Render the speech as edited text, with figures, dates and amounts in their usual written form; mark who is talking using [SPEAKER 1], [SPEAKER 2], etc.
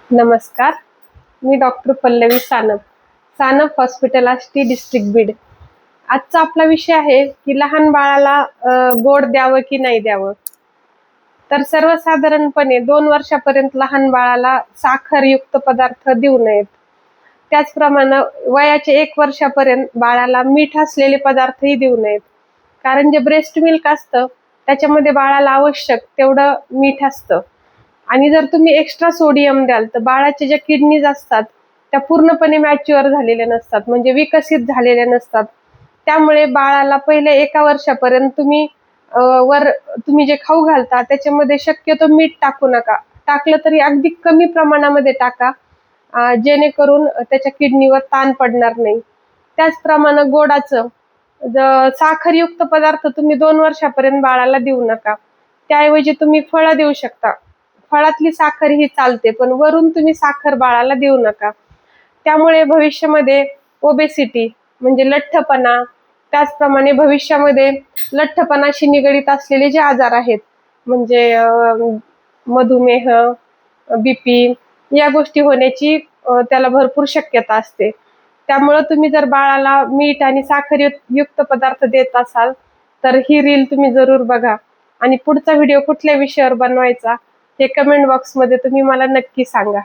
[SPEAKER 1] नमस्कार, मी doctor Pallavi Sanap, Sanap hospital Ashti, district Beed. आजचा आपला विषय आहे की लहान बाळाला गोड द्यावं की नाही द्यावं. तर सर्वसाधारणपणे 2 वर्षापर्यंत लहान बाळाला साखरयुक्त पदार्थ देऊ नयेत. त्याचप्रमाणे वयाचे 1 वर्षापर्यंत बाळाला मीठ असलेले पदार्थही देऊ नयेत. कारण जे ब्रेस्ट मिल्क असतं त्याच्यामध्ये बाळाला आवश्यक तेवढं मीठ असतं. आणि जर तुम्ही एक्स्ट्रा सोडियम द्याल तर बाळाच्या ज्या किडनीज असतात त्या पूर्णपणे मॅच्युअर झालेल्या नसतात, म्हणजे विकसित झालेल्या नसतात. त्यामुळे बाळाला पहिले 1 वर्षापर्यंत तुम्ही जे खाऊ घालता त्याच्यामध्ये शक्यतो मीठ टाकू नका. टाकलं तरी अगदी कमी प्रमाणामध्ये टाका, जेणेकरून त्याच्या किडनीवर ताण पडणार नाही. त्याचप्रमाणे गोडाचं साखरयुक्त पदार्थ तुम्ही 2 वर्षापर्यंत बाळाला देऊ नका. त्याऐवजी तुम्ही फळं देऊ शकता. फळातली साखर ही चालते, पण वरून तुम्ही साखर बाळाला देऊ नका. त्यामुळे भविष्यामध्ये ओबेसिटी म्हणजे लठ्ठपणा, त्याचप्रमाणे भविष्यामध्ये लठ्ठपणाशी निगडीत असलेले जे आजार आहेत, म्हणजे मधुमेह, बीपी, या गोष्टी होण्याची त्याला भरपूर शक्यता असते. त्यामुळे तुम्ही जर बाळाला मीठ आणि साखरयुक्त पदार्थ देत असाल तर ही रील तुम्ही जरूर बघा. आणि पुढचा व्हिडिओ कुठल्या विषयावर बनवायचा हे कमेंट बॉक्समध्ये तुम्ही मला नक्की सांगा.